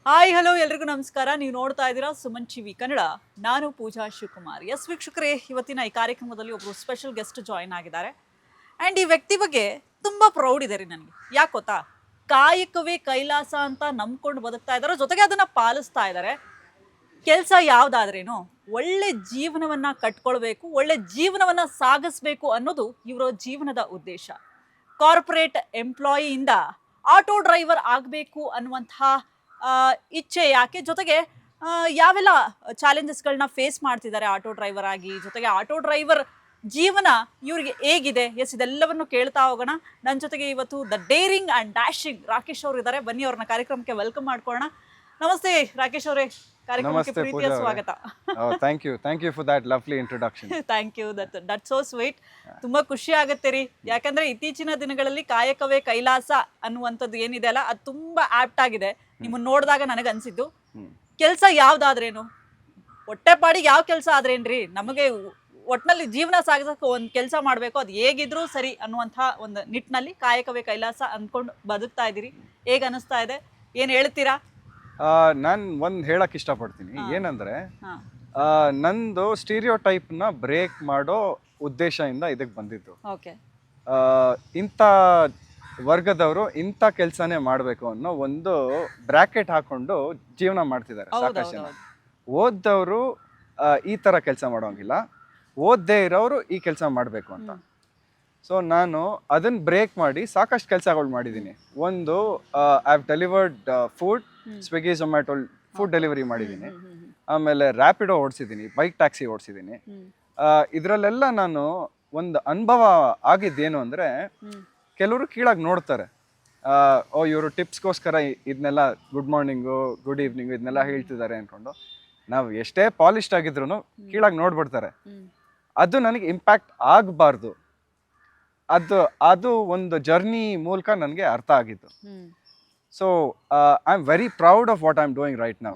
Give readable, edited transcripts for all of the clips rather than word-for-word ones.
Hi hello ಎಲ್ರಿಗೂ ನಮಸ್ಕಾರ. ನೀವು ನೋಡ್ತಾ ಇದ್ದೀರಾ ಸುಮನ್ ಟಿವಿ ಕನ್ನಡ. ನಾನು ಪೂಜಾ ಶಿವಕುಮಾರ್. ಎಸ್ ವೀಕ್ಷಕರೇ, ಇವತ್ತಿನ ಈ ಕಾರ್ಯಕ್ರಮದಲ್ಲಿ ಒಬ್ಬರು ಸ್ಪೆಷಲ್ ಗೆಸ್ಟ್ ಜಾಯಿನ್ ಆಗಿದ್ದಾರೆ. ಆ್ಯಂಡ್ ಈ ವ್ಯಕ್ತಿ ಬಗ್ಗೆ ತುಂಬ ಪ್ರೌಡ್ ಇದೆ ರೀ ನನಗೆ. ಯಾಕೆ ಗೊತ್ತಾ, ಕಾಯಕವೇ ಕೈಲಾಸ ಅಂತ ನಂಬ್ಕೊಂಡು ಬದುಕ್ತಾ ಇದ್ದಾರೆ, ಜೊತೆಗೆ ಅದನ್ನು ಪಾಲಿಸ್ತಾ ಇದ್ದಾರೆ. ಕೆಲಸ ಯಾವುದಾದ್ರೇನು ಒಳ್ಳೆ ಜೀವನವನ್ನು ಕಟ್ಕೊಳ್ಬೇಕು, ಒಳ್ಳೆ ಜೀವನವನ್ನು ಸಾಗಿಸ್ಬೇಕು ಅನ್ನೋದು ಇವರ ಜೀವನದ ಉದ್ದೇಶ. ಕಾರ್ಪೊರೇಟ್ ಎಂಪ್ಲಾಯಿಯಿಂದ ಆಟೋ ಡ್ರೈವರ್ ಆಗಬೇಕು ಅನ್ನುವಂತಹ ಇಚ್ಛೆ ಯಾಕೆ, ಜೊತೆಗೆ ಯಾವೆಲ್ಲ ಚಾಲೆಂಜಸ್ಗಳನ್ನ ಫೇಸ್ ಮಾಡ್ತಿದ್ದಾರೆ ಆಟೋ ಡ್ರೈವರ್ ಆಗಿ, ಜೊತೆಗೆ ಆಟೋ ಡ್ರೈವರ್ ಜೀವನ ಇವ್ರಿಗೆ ಹೇಗಿದೆ, ಎಸ್ ಇದೆಲ್ಲವನ್ನು ಕೇಳ್ತಾ ಹೋಗೋಣ. ನನ್ನ ಜೊತೆಗೆ ಇವತ್ತು the daring and dashing Rakesh ಅವರು ಇದ್ದಾರೆ. ಬನ್ನಿ ಅವ್ರನ್ನ ಕಾರ್ಯಕ್ರಮಕ್ಕೆ ವೆಲ್ಕಮ್ ಮಾಡ್ಕೊಳ್ಳೋಣ. ನಮಸ್ತೆ ರಾಕೇಶ್ ಅವರೇ, ಕಾರ್ಯಕ್ರಮಕ್ಕೆ ನಮಸ್ತೆ ಪ್ರೀತಿಯ ಪೂಜಾ ಸ್ವಾಗತ. Thank you for that lovely introduction. Thank you, that so sweet. ತುಂಬಾ ಖುಷಿ ಆಗುತ್ತೆ ರೀ, ಯಾಕಂದ್ರೆ ಇತ್ತೀಚಿನ ದಿನಗಳಲ್ಲಿ ಕಾಯಕವೇ ಕೈಲಾಸ ಅನ್ನುವಂಥದ್ದು ಏನಿದೆ ಅಲ್ಲ, ಅದು ತುಂಬಾ ಆಪ್ಟ್ ಆಗಿದೆ. ನಿಮ್ಮನ್ನ ನೋಡಿದಾಗ ನನಗೆ ಅನ್ಸಿದ್ದು, ಕೆಲಸ ಯಾವ್ದಾದ್ರೇನು, ಹೊಟ್ಟೆಪಾಡಿಗೆ ಯಾವ ಕೆಲಸ ಆದ್ರೇನ್ರಿ, ನಮಗೆ ಒಟ್ಟಿನಲ್ಲಿ ಜೀವನ ಸಾಗಿಸಕ್ಕೆ ಒಂದು ಕೆಲಸ ಮಾಡಬೇಕು, ಅದು ಹೇಗಿದ್ರೂ ಸರಿ ಅನ್ನುವಂಥ ಒಂದು ನಿಟ್ಟಿನಲ್ಲಿ ಕಾಯಕವೇ ಕೈಲಾಸ ಅಂದ್ಕೊಂಡು ಬದುಕ್ತಾ ಇದ್ದೀರಿ. ಹೇಗೆ ಅನಿಸ್ತಾ ಇದೆ, ಏನು ಹೇಳ್ತೀರಾ? ನಾನು ಒಂದು ಹೇಳಕ್ ಇಷ್ಟಪಡ್ತೀನಿ. ಏನಂದ್ರೆ ಹಾ, ನಂದು ಸ್ಟೀರಿಯೋ ಟೈಪ್ನ ಬ್ರೇಕ್ ಮಾಡೋ ಉದ್ದೇಶದಿಂದ ಇದಕ್ಕೆ ಬಂದಿದ್ದು. ಓಕೆ. ಇಂಥ ವರ್ಗದವರು ಇಂಥ ಕೆಲಸನೇ ಮಾಡಬೇಕು ಅನ್ನೋ ಒಂದು ಬ್ರಾಕೆಟ್ ಹಾಕೊಂಡು ಜೀವನ ಮಾಡ್ತಿದ್ದಾರೆ ಸಾಕಷ್ಟು ಜನ. ಓದ್ದವರು ಈ ಥರ ಕೆಲಸ ಮಾಡೋಂಗಿಲ್ಲ, ಓದದೇ ಇರೋರು ಈ ಕೆಲಸ ಮಾಡಬೇಕು ಅಂತ. ಸೊ ನಾನು ಅದನ್ನ ಬ್ರೇಕ್ ಮಾಡಿ ಸಾಕಷ್ಟು ಕೆಲಸಗಳು ಮಾಡಿದ್ದೀನಿ. ಒಂದು I have delivered food, Swiggy Zomato food delivery ಮಾಡಿದ್ದೀನಿ. ಆಮೇಲೆ ರ್ಯಾಪಿಡೋ ಓಡಿಸಿದ್ದೀನಿ, ಬೈಕ್ ಟ್ಯಾಕ್ಸಿ ಓಡಿಸಿದ್ದೀನಿ. ಇದರಲ್ಲೆಲ್ಲ ನಾನು ಒಂದು ಅನುಭವ ಆಗಿದ್ದೇನು ಅಂದರೆ, ಕೆಲವರು ಕೀಳಾಗಿ ನೋಡ್ತಾರೆ. ಇವರು ಟಿಪ್ಸ್ಗೋಸ್ಕರ ಇದನ್ನೆಲ್ಲ ಗುಡ್ ಮಾರ್ನಿಂಗು, ಗುಡ್ ಈವ್ನಿಂಗು ಇದನ್ನೆಲ್ಲ ಹೇಳ್ತಿದ್ದಾರೆ ಅಂದ್ಕೊಂಡು ನಾವು ಎಷ್ಟೇ ಪಾಲಿಶ್ಡ್ ಆಗಿದ್ರು ಕೀಳಾಗಿ ನೋಡ್ಬಿಡ್ತಾರೆ. ಅದು ನನಗೆ ಇಂಪ್ಯಾಕ್ಟ್ ಆಗಬಾರ್ದು. ಅದು ಒಂದು ಜರ್ನಿ ಮೂಲಕ ನನಗೆ ಅರ್ಥ ಆಗಿತ್ತು. So I am very proud of what I am doing right now,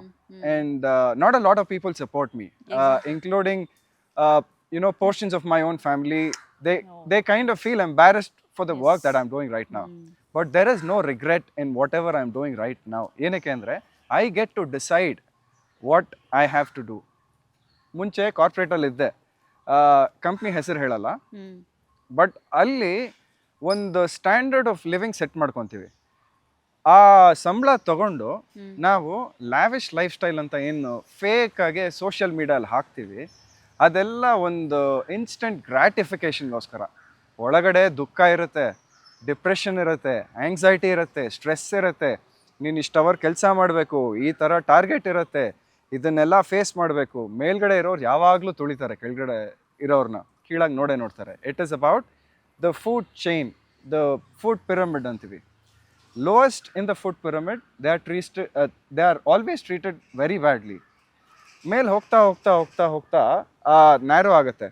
and not a lot of people support me, including portions of my own family. They kind of feel embarrassed for the work that I'm doing right now, but there is no regret in whatever I'm doing right now. ಏನಕ್ಕೆ ಅಂದರೆ I get to decide what I have to do. ಮುಂಚೆ ಕಾರ್ಪೊರೇಟಲ್ಲಿ ಇದ್ದೆ, company ಹೆಸರು ಹೇಳಲ್ಲ, but ಅಲ್ಲಿ ಒಂದು standard of living set ಮಾಡ್ಕೊತೀವಿ. ಆ ಸಂಬಳ ತಗೊಂಡು ನಾವು ಲ್ಯಾವಿಶ್ ಲೈಫ್ ಸ್ಟೈಲ್ ಅಂತ ಏನು ಫೇಕ್ ಆಗಿ ಸೋಷಿಯಲ್ ಮೀಡಿಯಲ್ಲಿ ಹಾಕ್ತೀವಿ, ಅದೆಲ್ಲ ಒಂದು ಇನ್ಸ್ಟೆಂಟ್ ಗ್ರ್ಯಾಟಿಫಿಕೇಷನ್ಗೋಸ್ಕರ. ಒಳಗಡೆ ದುಃಖ ಇರುತ್ತೆ, ಡಿಪ್ರೆಷನ್ ಇರುತ್ತೆ, ಆಂಗ್ಸೈಟಿ ಇರುತ್ತೆ, ಸ್ಟ್ರೆಸ್ ಇರುತ್ತೆ. ನೀನು ಇಷ್ಟು ಅವರ್ ಕೆಲಸ ಮಾಡಬೇಕು, ಈ ಥರ ಟಾರ್ಗೆಟ್ ಇರುತ್ತೆ, ಇದನ್ನೆಲ್ಲ ಫೇಸ್ ಮಾಡಬೇಕು. ಮೇಲ್ಗಡೆ ಇರೋರು ಯಾವಾಗಲೂ ತುಳಿತಾರೆ, ಕೆಳಗಡೆ ಇರೋರನ್ನ ಕೀಳಾಗಿ ನೋಡ್ತಾರೆ. It is about the food chain, the food pyramid ಅಂತೀವಿ. Lowest in the food pyramid they are always treated very badly. ಮೇಲೆ ಹೋಗ್ತಾ ಹೋಗ್ತಾ ಹೋಗ್ತಾ ಹೋಗ್ತಾ ನ್ಯಾರೋ ಆಗುತ್ತೆ.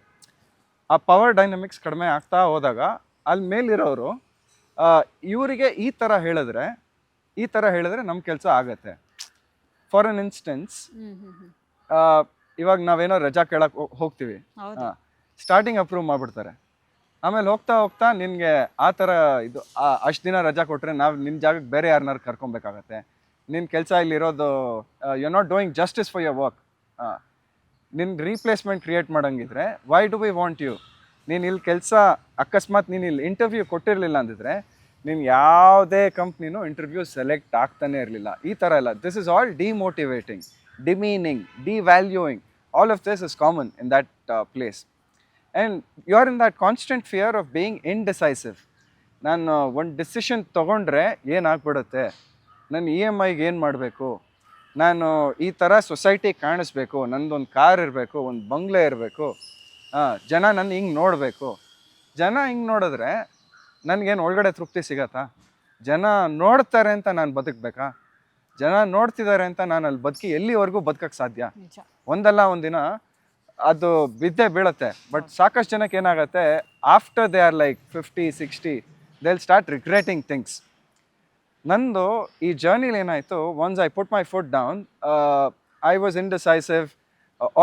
ಆ ಪವರ್ ಡೈನಮಿಕ್ಸ್ ಕಡಿಮೆ ಆಗ್ತಾ ಹೋದಾಗ ಅಲ್ಲಿ ಮೇಲಿರೋರು ಇವರಿಗೆ ಈ ಥರ ಹೇಳಿದ್ರೆ ನಮ್ಮ ಕೆಲಸ ಆಗತ್ತೆ. ಫಾರ್ ಅನ್ ಇನ್ಸ್ಟೆನ್ಸ್, ಇವಾಗ ನಾವೇನೋ ರಜಾ ಕೇಳಕ್ಕೆ ಹೋಗ್ತೀವಿ, ಸ್ಟಾರ್ಟಿಂಗ್ ಅಪ್ರೂವ್ ಮಾಡಿಬಿಡ್ತಾರೆ. ಆಮೇಲೆ ಹೋಗ್ತಾ ಹೋಗ್ತಾ ನಿನಗೆ ಆ ಥರ ಇದು ಅಷ್ಟು ದಿನ ರಜಾ ಕೊಟ್ಟರೆ ನಾವು ನಿನ್ನ ಜಾಗಕ್ಕೆ ಬೇರೆ ಯಾರನ್ನಾರು ಕರ್ಕೊಬೇಕಾಗತ್ತೆ. ನಿನ್ನ ಕೆಲಸ ಇಲ್ಲಿರೋದು you not doing justice for your work. ನಿನ್ನ ರೀಪ್ಲೇಸ್ಮೆಂಟ್ ಕ್ರಿಯೇಟ್ ಮಾಡೋಂಗಿದ್ರೆ why do we want you? ನೀನು ಇಲ್ಲಿ ಕೆಲಸ ಅಕಸ್ಮಾತ್ ನೀನು ಇಲ್ಲಿ ಇಂಟರ್ವ್ಯೂ ಕೊಟ್ಟಿರಲಿಲ್ಲ ಅಂದಿದ್ರೆ ನೀನು ಯಾವುದೇ ಕಂಪ್ನಿನೂ ಇಂಟರ್ವ್ಯೂ ಸೆಲೆಕ್ಟ್ ಆಗ್ತಾನೆ ಇರಲಿಲ್ಲ. ಈ ಥರ ಎಲ್ಲ this is all demotivating, demeaning, devaluing. All of this is common in that place. And you are in that constant fear of being indecisive. ನಾನು ಒಂದು ಡಿಸಿಷನ್ ತೊಗೊಂಡ್ರೆ ಏನಾಗ್ಬಿಡುತ್ತೆ, ನನ್ನ EMIಗೆ ಏನು ಮಾಡಬೇಕು, ನಾನು ಈ ಥರ ಸೊಸೈಟಿ ಕಾಣಿಸ್ಬೇಕು, ನಂದೊಂದು ಕಾರ್ ಇರಬೇಕು, ಒಂದು ಬಂಗ್ಲೆ ಇರಬೇಕು, ಜನ ನನ್ನ ಹಿಂಗೆ ನೋಡಬೇಕು. ಜನ ಹಿಂಗೆ ನೋಡಿದ್ರೆ ನನಗೇನು ಒಳಗಡೆ ತೃಪ್ತಿ ಸಿಗತ್ತಾ? ಜನ ನೋಡ್ತಾರೆ ಅಂತ ನಾನು ಬದುಕಬೇಕಾ? ಜನ ನೋಡ್ತಿದ್ದಾರೆ ಅಂತ ನಾನು ಅಲ್ಲಿ ಬದುಕಿ ಎಲ್ಲಿವರೆಗೂ ಬದುಕಕ್ಕೆ ಸಾಧ್ಯ? ಒಂದಲ್ಲ ಒಂದಿನ ಅದು ಬಿದ್ದೇ ಬೀಳುತ್ತೆ. ಬಟ್ ಸಾಕಷ್ಟು ಜನಕ್ಕೆ ಏನಾಗುತ್ತೆ, after they are like 50-60 they will start regretting things. ನಂದು ಈ ಜರ್ನಿಲಿ ಏನಾಯಿತು, once I put my foot down, I was indecisive,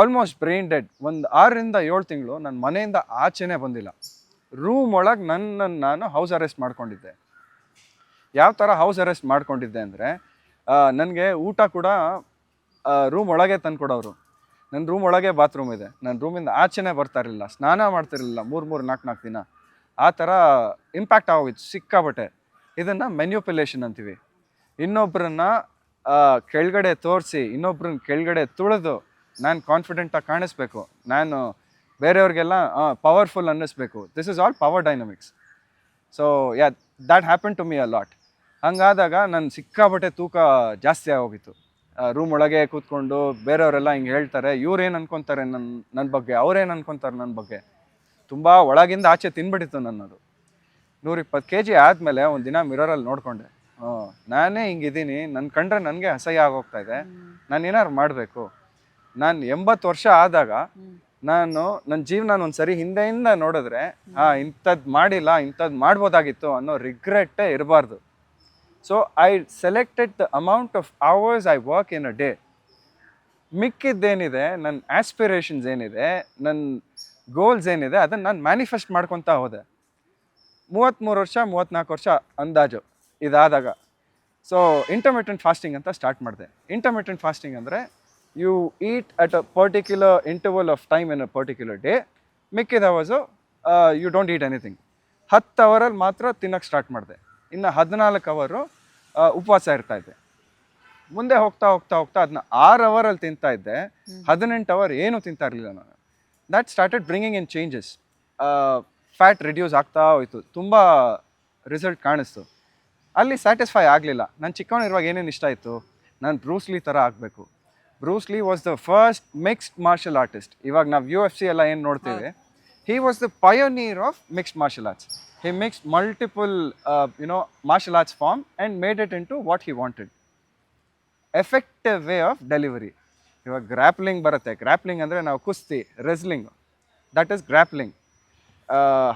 almost brain dead. ಒಂದು 6ರಿಂದ 7 ತಿಂಗಳು ನನ್ನ ಮನೆಯಿಂದ ಆಚೆನೇ ಬಂದಿಲ್ಲ. ರೂಮ್ ಒಳಗೆ ನನ್ನನ್ನು ನಾನು ಹೌಸ್ ಅರೆಸ್ಟ್ ಮಾಡ್ಕೊಂಡಿದ್ದೆ. ಯಾವ ಥರ ಹೌಸ್ ಅರೆಸ್ಟ್ ಮಾಡ್ಕೊಂಡಿದ್ದೆ ಅಂದರೆ, ನನಗೆ ಊಟ ಕೂಡ ರೂಮ್ ಒಳಗೆ ತಂದ್ಕೊಡೋರು. ನನ್ನ ರೂಮ್ ಒಳಗೆ ಬಾತ್ರೂಮ್ ಇದೆ, ನನ್ನ ರೂಮಿಂದ ಆಚೆನೇ ಬರ್ತಾ ಇರಲಿಲ್ಲ, ಸ್ನಾನ ಮಾಡ್ತಿರಲಿಲ್ಲ 3-4 ದಿನ. ಆ ಥರ ಇಂಪ್ಯಾಕ್ಟ್ ಆಗೋಗಿತ್ತು ಸಿಕ್ಕಾಬಟ್ಟೆ. ಇದನ್ನು ಮೆನ್ಯುಪ್ಯುಲೇಷನ್ ಅಂತೀವಿ. ಇನ್ನೊಬ್ಬರನ್ನ ಕೆಳಗಡೆ ತೋರಿಸಿ, ಇನ್ನೊಬ್ರನ್ನ ಕೆಳಗಡೆ ತುಳಿದು ನಾನು ಕಾನ್ಫಿಡೆಂಟಾಗಿ ಕಾಣಿಸ್ಬೇಕು, ನಾನು ಬೇರೆಯವ್ರಿಗೆಲ್ಲ ಪವರ್ಫುಲ್ ಅನ್ನಿಸ್ಬೇಕು. This is all power dynamics. So yeah, that happen to me a lot. ಹಂಗಾದಾಗ ನನ್ನ ಸಿಕ್ಕಾಬಟ್ಟೆ ತೂಕ ಜಾಸ್ತಿ ಆಗೋಗಿತ್ತು. ರೂಮ್ ಒಳಗೆ ಕೂತ್ಕೊಂಡು ಬೇರೆಯವರೆಲ್ಲ ಹಿಂಗೆ ಹೇಳ್ತಾರೆ, ಇವ್ರೇನು ಅನ್ಕೊತಾರೆ ನನ್ನ ಬಗ್ಗೆ, ಅವ್ರೇನು ಅನ್ಕೊತಾರೆ ನನ್ನ ಬಗ್ಗೆ. ತುಂಬ ಒಳಗಿಂದ ಆಚೆ ತಿನ್ಬಿಟ್ಟಿತ್ತು ನನ್ನದು. 120 kg ಆದಮೇಲೆ ಒಂದು ದಿನ ಮಿರರಲ್ಲಿ ನೋಡಿಕೊಂಡೆ, ನಾನೇ ಹಿಂಗಿದ್ದೀನಿ, ನನ್ನ ಕಂಡ್ರೆ ನನಗೆ ಅಸಹ್ಯ ಆಗೋಗ್ತಾ ಇದೆ, ನಾನು ಏನಾದ್ರು ಮಾಡಬೇಕು. ನಾನು 80 ವರ್ಷ ಆದಾಗ ನಾನು ನನ್ನ ಜೀವನ ಒಂದು ಸರಿ ಹಿಂದೆಯಿಂದ ನೋಡಿದ್ರೆ ಇಂಥದ್ದು ಮಾಡಿಲ್ಲ, ಇಂಥದ್ದು ಮಾಡ್ಬೋದಾಗಿತ್ತು ಅನ್ನೋ ರಿಗ್ರೆಟ್ಟೇ ಇರಬಾರ್ದು. So I selected the amount of hours I work in a day. ಮಿಕ್ಕಿದ್ದೇನಿದೆ, ನನ್ನ ಆಸ್ಪಿರೇಷನ್ಸ್ ಏನಿದೆ, ನನ್ನ ಗೋಲ್ಸ್ ಏನಿದೆ, ಅದನ್ನು ನಾನು ಮ್ಯಾನಿಫೆಸ್ಟ್ ಮಾಡ್ಕೊತಾ ಹೋದೆ. 33 ವರ್ಷ 34 ವರ್ಷ ಅಂದಾಜು ಇದಾದಾಗ ಸೊ ಇಂಟರ್ಮಿಟೆಂಟ್ ಫಾಸ್ಟಿಂಗ್ ಅಂತ ಸ್ಟಾರ್ಟ್ ಮಾಡಿದೆ. ಇಂಟರ್ಮಿಟೆಂಟ್ ಫಾಸ್ಟಿಂಗ್ ಅಂದರೆ you eat at a particular interval of time in a particular day, ಮಿಕ್ಕಿದ hours you don't eat anything. 10 ಅವರಲ್ಲಿ ಮಾತ್ರ ತಿನ್ನೋಕ್ಕೆ ಸ್ಟಾರ್ಟ್ ಮಾಡಿದೆ. ಇನ್ನು 14 ಅವರು ಉಪವಾಸ ಇರ್ತಾ ಇದ್ದೆ. ಮುಂದೆ ಹೋಗ್ತಾ ಹೋಗ್ತಾ ಹೋಗ್ತಾ ಅದನ್ನ 6 ಅವರಲ್ಲಿ ತಿಂತಾ ಇದ್ದೆ, 18 ಅವರ್ ಏನೂ ತಿಂತಾ ಇರಲಿಲ್ಲ ನಾನು. That started bringing in changes. Fat reduce ಆಗ್ತಾ ಹೋಯ್ತು, ತುಂಬ ರಿಸಲ್ಟ್ ಕಾಣಿಸ್ತು. ಅಲ್ಲಿ ಸ್ಯಾಟಿಸ್ಫೈ ಆಗಲಿಲ್ಲ. ನಾನು ಚಿಕ್ಕವನಿರುವಾಗ ಏನೇನು ಇಷ್ಟ ಇತ್ತು, ನಾನು ಬ್ರೂಸ್ಲಿ ಥರ ಆಗಬೇಕು. Bruce Lee was the first mixed martial artist. ಇವಾಗ ನಾವು UFC ಎಲ್ಲ ಏನು ನೋಡ್ತೀವಿ, he was the pioneer of mixed martial arts. He mixed multiple martial arts form and made it into what he wanted. Effective way of delivery. ಇವಾಗ grappling ಬರುತ್ತೆ. Grappling ಅಂದರೆ ನಾವು ಕುಸ್ತಿ, ರೆಸ್ಲಿಂಗ್, ದಟ್ ಈಸ್ ಗ್ರ್ಯಾಪ್ಲಿಂಗ್.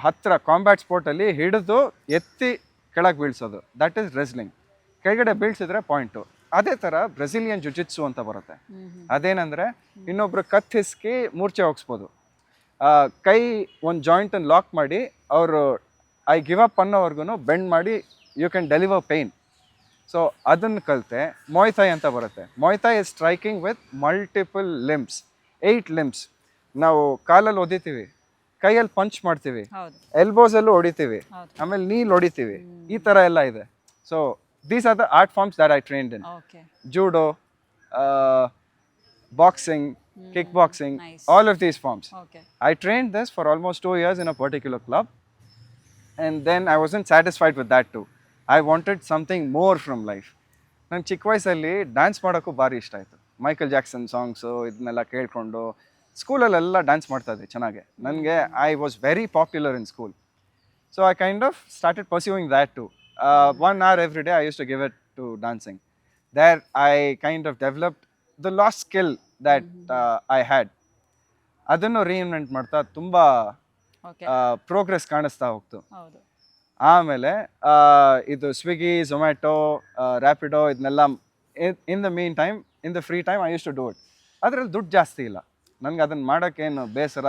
ಹತ್ತಿರ combat ಸ್ಪೋರ್ಟಲ್ಲಿ ಹಿಡಿದು ಎತ್ತಿ ಕೆಳಗೆ ಬೀಳ್ಸೋದು, that is wrestling. ಕೆಳಗಡೆ ಬೀಳ್ಸಿದ್ರೆ ಪಾಯಿಂಟು. ಅದೇ ಥರ ಬ್ರೆಸಿಲಿಯನ್ ಜುಜಿಟ್ಸು ಅಂತ ಬರುತ್ತೆ. ಅದೇನೆಂದರೆ ಇನ್ನೊಬ್ರು ಕತ್ತಿಸ್ಕಿ ಮೂರ್ಛೆ ಹೋಗಿಸ್ಬೋದು. ಕೈ ಒಂದು ಜಾಯಿಂಟನ್ನು ಲಾಕ್ ಮಾಡಿ ಅವರು ಐ ಗಿವ್ ಅಪ್ ಅನ್ನೋವರೆಗೂ ಬೆಂಡ್ ಮಾಡಿ you can deliver pain. So ಅದನ್ನು ಕಲಿತೆ. ಮೊಯ್ಥಾಯ್ ಅಂತ ಬರುತ್ತೆ. Muay Thai is striking with multiple limbs, 8 limbs. ನಾವು ಕಾಲಲ್ಲಿ ಒದಿತೀವಿ, ಕೈಯಲ್ಲಿ ಪಂಚ್ ಮಾಡ್ತೀವಿ, ಎಲ್ಬೋಸಲ್ಲೂ ಹೊಡಿತೀವಿ, ಆಮೇಲೆ ನೀಲ್ ಹೊಡಿತೀವಿ, ಈ ಥರ ಎಲ್ಲ ಇದೆ. So these are the art forms that I trained in. Judo, boxing, kickboxing, all of these forms. I trained this for almost 2 years in a particular club, and then I wasn't satisfied with that too. I wanted something more from life. ನಾನು ಚಿಕ್ಕ ವಯಸ್ಸಲ್ಲಿ dance ಮಾಡೋಕ್ಕೂ ಭಾರಿ ಇಷ್ಟ ಆಯಿತು. Michael Jackson songs ಇದನ್ನೆಲ್ಲ ಕೇಳಿಕೊಂಡು ಸ್ಕೂಲಲ್ಲೆಲ್ಲ dance ಮಾಡ್ತಾಯಿದ್ದೆ ಚೆನ್ನಾಗೆ. ನನಗೆ I was very popular in school. So I kind of started pursuing that too. 1 hour every day I used to give it to dancing. There I kind of developed the lost skill that I had. ಅದನ್ನು reinvent ಮಾಡ್ತಾ ತುಂಬ progress ಕಾಣಿಸ್ತಾ ಹೋಗ್ತು. ಆಮೇಲೆ ಇದು ಸ್ವಿಗ್ಗಿ, ಝೊಮ್ಯಾಟೊ, ರ್ಯಾಪಿಡೋ ಇದನ್ನೆಲ್ಲ in the meantime, in the free time I use to do it. ಅದರಲ್ಲಿ ದುಡ್ಡು ಜಾಸ್ತಿ ಇಲ್ಲ ನನಗೆ. ಅದನ್ನು ಮಾಡೋಕ್ಕೇನು ಬೇಸರ,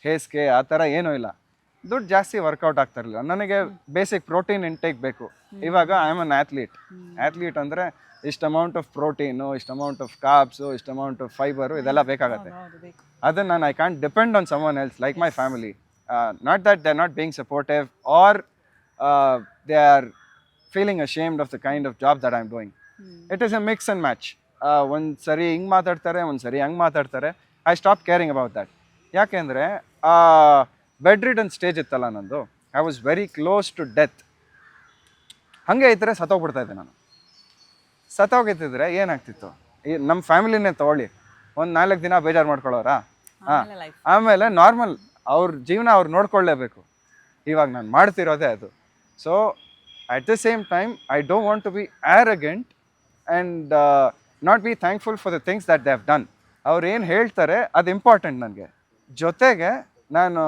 ಹೇಸಿಗೆ ಆ ಥರ ಏನೂ ಇಲ್ಲ. ದುಡ್ಡು ಜಾಸ್ತಿ ವರ್ಕೌಟ್ ಆಗ್ತಾ ಇರಲಿಲ್ಲ ನನಗೆ. ಬೇಸಿಕ್ ಪ್ರೋಟೀನ್ ಇಂಟೇಕ್ ಬೇಕು. ಇವಾಗ ಐ ಆಮ್ ಅನ್ ಆ್ಯಥ್ಲೀಟ್. ಆ್ಯಥ್ಲೀಟ್ ಅಂದರೆ ಇಷ್ಟು ಅಮೌಂಟ್ ಆಫ್ ಪ್ರೋಟೀನು, ಇಷ್ಟು ಅಮೌಂಟ್ ಆಫ್ ಕಾರ್ಬ್ಸು, ಇಷ್ಟು ಅಮೌಂಟ್ ಆಫ್ ಫೈಬರು, ಇದೆಲ್ಲ ಬೇಕಾಗತ್ತೆ. ಅದನ್ನು ನಾನು I can't depend on someone else like my family. Not that they are not being supportive or they are feeling ashamed of the kind of job that I am doing. It is a mix and match. ಒಂದು ಸರಿ ಹಿಂಗೆ ಮಾತಾಡ್ತಾರೆ, ಒಂದು ಸರಿ ಹಂಗೆ ಮಾತಾಡ್ತಾರೆ. I stop caring about that. ಯಾಕೆಂದರೆ bed ridden stage ಇತ್ತಲ್ಲ ನಂದು, I was very close to death. ಹಾಗೆ ಇದ್ದರೆ ಸತ್ತೋಗ್ಬಿಡ್ತಾಯಿದ್ದೆ ನಾನು. ಸತ್ತೋಗಿತ್ತಿದ್ರೆ ಏನಾಗ್ತಿತ್ತು, ಈ ನಮ್ಮ ಫ್ಯಾಮಿಲಿನೇ ತೊಗೊಳ್ಳಿ, ಒಂದು 4 ದಿನ ಬೇಜಾರು ಮಾಡ್ಕೊಳ್ಳೋರಾ? ಆಮೇಲೆ ನಾರ್ಮಲ್ ಅವ್ರ ಜೀವನ ಅವ್ರು ನೋಡ್ಕೊಳ್ಳೇಬೇಕು. ಇವಾಗ ನಾನು ಮಾಡ್ತಿರೋದೇ ಅದು. So at the same time I don't want to be arrogant and not be thankful for the things that they have done. ಅವ್ರು ಏನು ಹೇಳ್ತಾರೆ ಅದು ಇಂಪಾರ್ಟೆಂಟ್ ನನಗೆ. ಜೊತೆಗೆ ನಾನು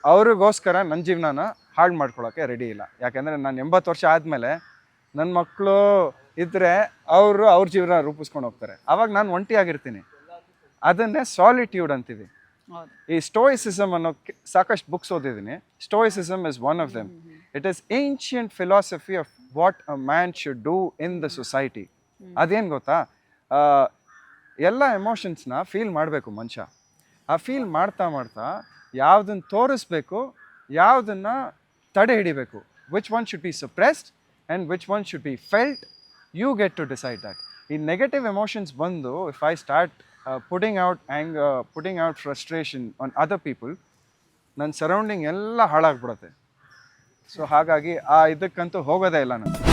ಅವ್ರಿಗೋಸ್ಕರ ನನ್ನ ಜೀವನನ ಹಾಳು ಮಾಡ್ಕೊಳ್ಳೋಕ್ಕೆ ರೆಡಿ ಇಲ್ಲ. ಯಾಕೆಂದರೆ ನಾನು 80 ವರ್ಷ ಆದಮೇಲೆ ನನ್ನ ಮಕ್ಕಳು ಇದ್ದರೆ ಅವರು ಅವ್ರ ಜೀವನ ರೂಪಿಸ್ಕೊಂಡು ಹೋಗ್ತಾರೆ. ಆವಾಗ ನಾನು ಒಂಟಿಯಾಗಿರ್ತೀನಿ. ಅದನ್ನೇ ಸಾಲಿಟ್ಯೂಡ್ ಅಂತೀವಿ. ಈ ಸ್ಟೋಯಿಸಿಸಮ್ ಅನ್ನೋ ಸಾಕಷ್ಟು ಬುಕ್ಸ್ ಓದಿದ್ದೀನಿ. Stoicism is one of them. It is ancient philosophy of what a man should do in the society. ಅದೇನು ಗೊತ್ತಾ, ಎಲ್ಲ ಎಮೋಷನ್ಸ್ನ ಫೀಲ್ ಮಾಡಬೇಕು ಮನುಷ್ಯ. ಆ ಫೀಲ್ ಮಾಡ್ತಾ ಮಾಡ್ತಾ ಯಾವುದನ್ನು ತೋರಿಸ್ಬೇಕು, ಯಾವುದನ್ನು ತಡೆ ಹಿಡಿಬೇಕು, which one should be suppressed and which one should be felt, you get to decide that. ಈ ನೆಗೆಟಿವ್ ಎಮೋಷನ್ಸ್ ಬಂದು if I start putting out putting out frustration on other people, ನನ್ನ ಸರೌಂಡಿಂಗ್ ಎಲ್ಲ ಹಾಳಾಗ್ಬಿಡುತ್ತೆ. ಸೊ ಹಾಗಾಗಿ ಆ ಇದಕ್ಕಂತೂ ಹೋಗೋದೇ ಇಲ್ಲ ನಾನು.